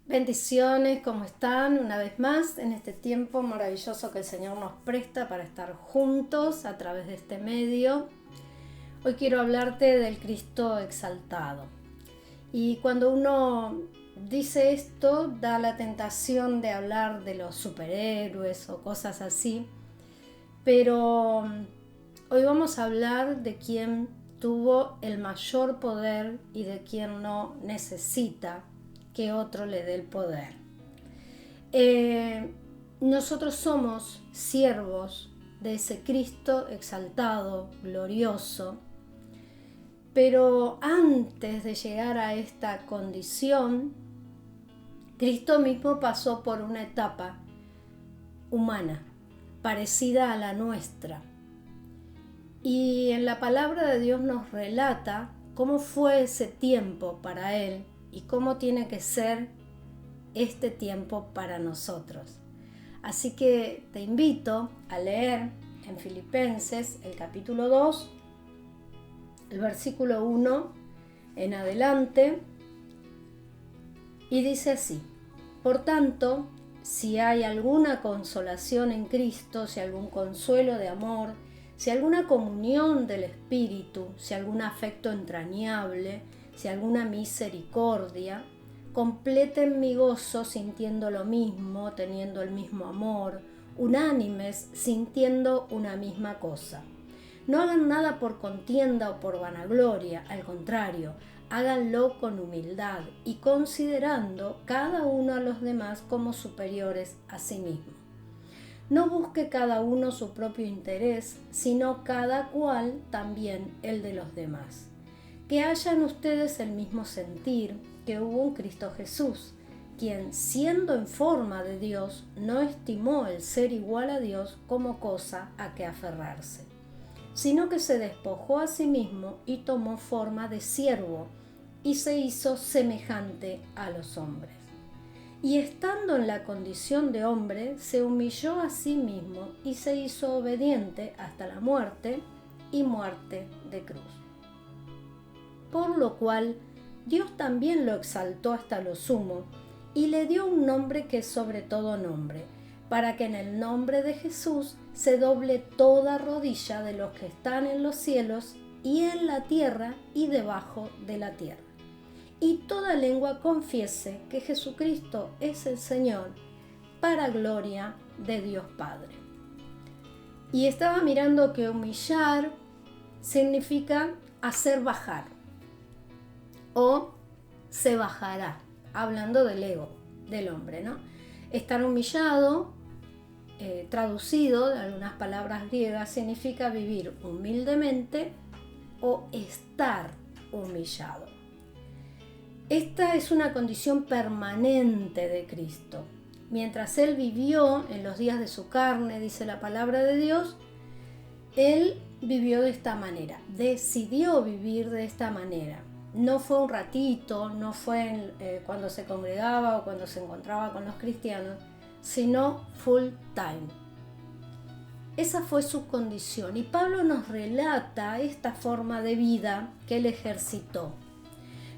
Bendiciones, ¿cómo están? Una vez más en este tiempo maravilloso que el Señor nos presta para estar juntos a través de este medio. Hoy quiero hablarte del Cristo exaltado. Y cuando uno dice esto, da la tentación de hablar de los superhéroes o cosas así, pero hoy vamos a hablar de quien tuvo el mayor poder y de quien no necesita que otro le dé el poder. Nosotros somos siervos de ese Cristo exaltado, glorioso, pero antes de llegar a esta condición, Cristo mismo pasó por una etapa humana, parecida a la nuestra. Y en la palabra de Dios nos relata cómo fue ese tiempo para Él y cómo tiene que ser este tiempo para nosotros. Así que te invito a leer en Filipenses el capítulo 2, el versículo 1 en adelante, y dice así: por tanto, si hay alguna consolación en Cristo, si algún consuelo de amor, si alguna comunión del Espíritu, si algún afecto entrañable, si alguna misericordia, completen mi gozo sintiendo lo mismo, teniendo el mismo amor, unánimes, sintiendo una misma cosa. No hagan nada por contienda o por vanagloria, al contrario, háganlo con humildad y considerando cada uno a los demás como superiores a sí mismo. No busque cada uno su propio interés, sino cada cual también el de los demás. Que hayan ustedes el mismo sentir que hubo en Cristo Jesús, quien, siendo en forma de Dios, no estimó el ser igual a Dios como cosa a que aferrarse, sino que se despojó a sí mismo y tomó forma de siervo, y se hizo semejante a los hombres. Y estando en la condición de hombre, se humilló a sí mismo y se hizo obediente hasta la muerte y muerte de cruz. Por lo cual Dios también lo exaltó hasta lo sumo y le dio un nombre que es sobre todo nombre, para que en el nombre de Jesús se doble toda rodilla de los que están en los cielos y en la tierra y debajo de la tierra, y toda lengua confiese que Jesucristo es el Señor, para gloria de Dios Padre. Y estaba mirando que humillar significa hacer bajar, o se bajará, hablando del ego del hombre, ¿no? Estar humillado, traducido de algunas palabras griegas, significa vivir humildemente o estar humillado. Esta es una condición permanente de Cristo. Mientras Él vivió en los días de su carne, dice la palabra de Dios, Él vivió de esta manera, decidió vivir de esta manera. No fue un ratito, no fue cuando se congregaba o cuando se encontraba con los cristianos, sino full time. Esa fue su condición y Pablo nos relata esta forma de vida que él ejercitó.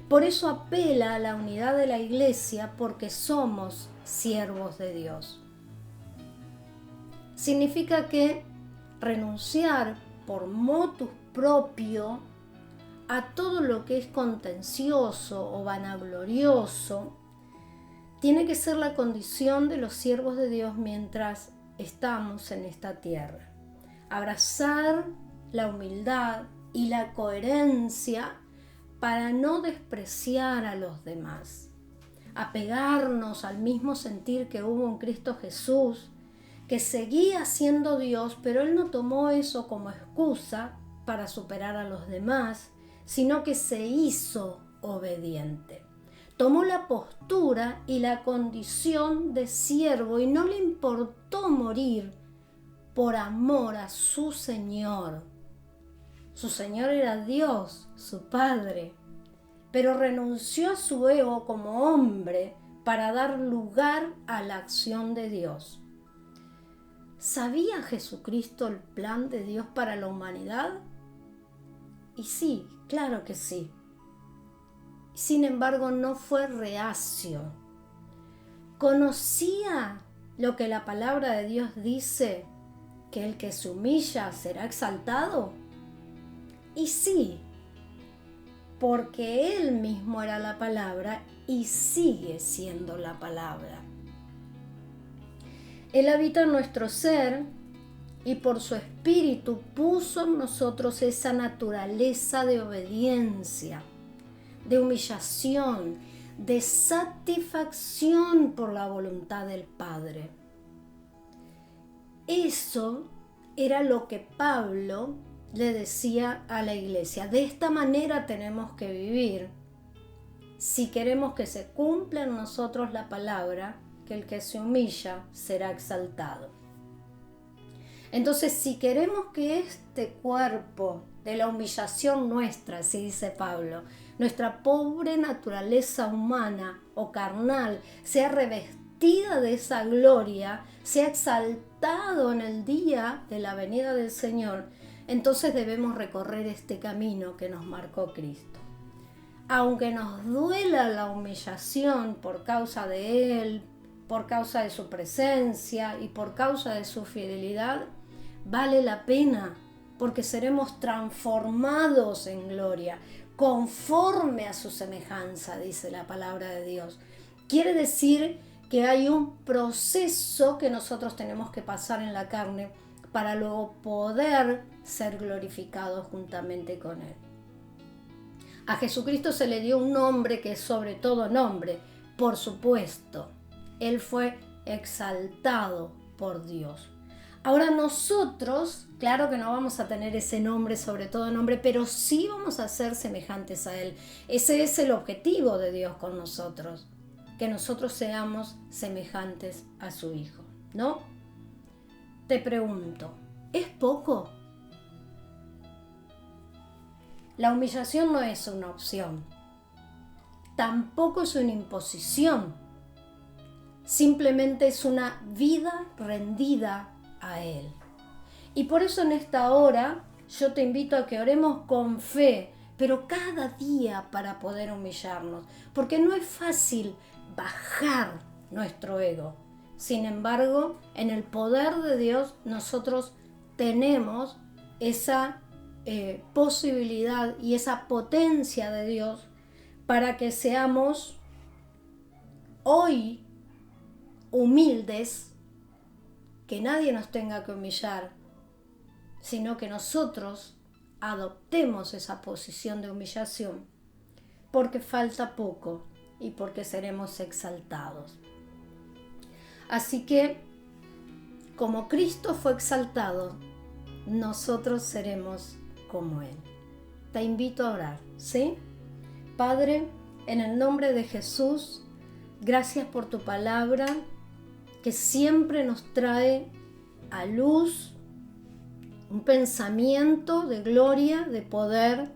Por eso apela a la unidad de la iglesia, porque somos siervos de Dios. Significa que renunciar por motus propio a todo lo que es contencioso o vanaglorioso tiene que ser la condición de los siervos de Dios mientras estamos en esta tierra. Abrazar la humildad y la coherencia para no despreciar a los demás. Apegarnos al mismo sentir que hubo en Cristo Jesús, que seguía siendo Dios, pero Él no tomó eso como excusa para superar a los demás, sino que se hizo obediente. Tomó la postura y la condición de siervo y no le importó morir por amor a su Señor. Su Señor era Dios, su Padre, pero renunció a su ego como hombre para dar lugar a la acción de Dios. ¿Sabía Jesucristo el plan de Dios para la humanidad? Y sí, claro que sí. Sin embargo, no fue reacio. ¿Conocía lo que la palabra de Dios dice? ¿Que el que se humilla será exaltado? Y sí, porque Él mismo era la palabra y sigue siendo la palabra. Él habita en nuestro ser y por su espíritu puso en nosotros esa naturaleza de obediencia, de humillación, de satisfacción por la voluntad del Padre. Eso era lo que Pablo le decía a la iglesia. De esta manera tenemos que vivir si queremos que se cumpla en nosotros la palabra, que el que se humilla será exaltado. Entonces, si queremos que este cuerpo de la humillación nuestra, así dice Pablo, nuestra pobre naturaleza humana o carnal, sea revestida de esa gloria, sea exaltado en el día de la venida del Señor, entonces debemos recorrer este camino que nos marcó Cristo. Aunque nos duela la humillación por causa de Él, por causa de su presencia y por causa de su fidelidad, vale la pena, porque seremos transformados en gloria, conforme a su semejanza, dice la palabra de Dios. Quiere decir que hay un proceso que nosotros tenemos que pasar en la carne para luego poder ser glorificados juntamente con Él. A Jesucristo se le dio un nombre que es sobre todo nombre, por supuesto. Él fue exaltado por Dios. Ahora nosotros, claro que no vamos a tener ese nombre, sobre todo nombre, pero sí vamos a ser semejantes a Él. Ese es el objetivo de Dios con nosotros, que nosotros seamos semejantes a su Hijo, ¿no? Te pregunto, ¿es poco? La humillación no es una opción, tampoco es una imposición, simplemente es una vida rendida a Él. Y por eso en esta hora yo te invito a que oremos con fe, pero cada día para poder humillarnos, porque no es fácil bajar nuestro ego. Sin embargo, en el poder de Dios nosotros tenemos esa posibilidad y esa potencia de Dios para que seamos hoy humildes, que nadie nos tenga que humillar, sino que nosotros adoptemos esa posición de humillación, porque falta poco y porque seremos exaltados. Así que, como Cristo fue exaltado, nosotros seremos como Él. Te invito a orar, ¿sí? Padre, en el nombre de Jesús, gracias por tu palabra, que siempre nos trae a luz un pensamiento de gloria, de poder.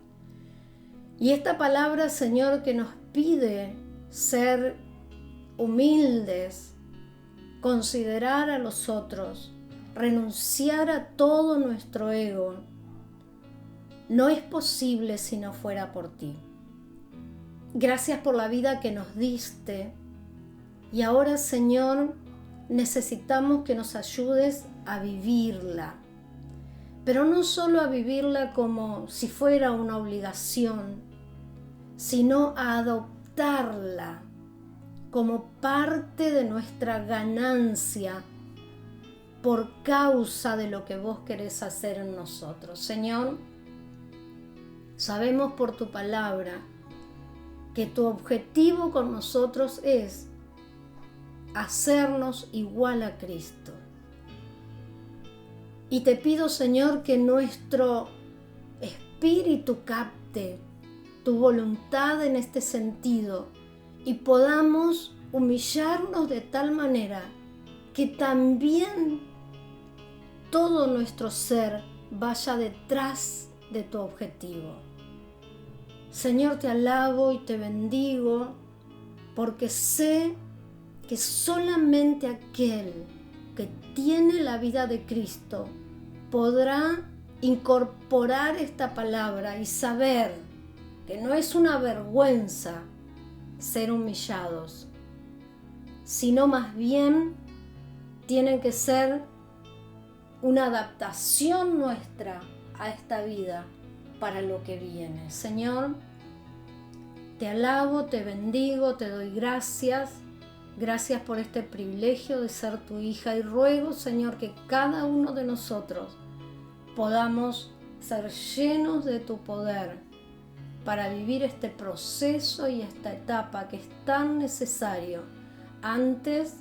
Y esta palabra, Señor, que nos pide ser humildes, considerar a los otros, renunciar a todo nuestro ego, no es posible si no fuera por ti. Gracias por la vida que nos diste. Y ahora, Señor, necesitamos que nos ayudes a vivirla, pero no solo a vivirla como si fuera una obligación, sino a adoptarla como parte de nuestra ganancia por causa de lo que vos querés hacer en nosotros. Señor, sabemos por tu palabra que tu objetivo con nosotros es hacernos igual a Cristo. Y te pido, Señor, que nuestro espíritu capte tu voluntad en este sentido y podamos humillarnos de tal manera que también todo nuestro ser vaya detrás de tu objetivo. Señor, te alabo y te bendigo porque sé que solamente aquel que tiene la vida de Cristo podrá incorporar esta palabra y saber que no es una vergüenza ser humillados, sino más bien tiene que ser una adaptación nuestra a esta vida para lo que viene. Señor, te alabo, te bendigo, te doy gracias. Gracias por este privilegio de ser tu hija y ruego, Señor, que cada uno de nosotros podamos ser llenos de tu poder para vivir este proceso y esta etapa que es tan necesario antes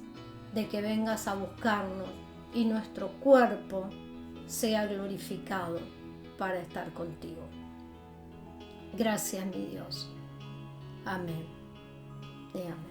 de que vengas a buscarnos y nuestro cuerpo sea glorificado para estar contigo. Gracias, mi Dios. Amén y amén.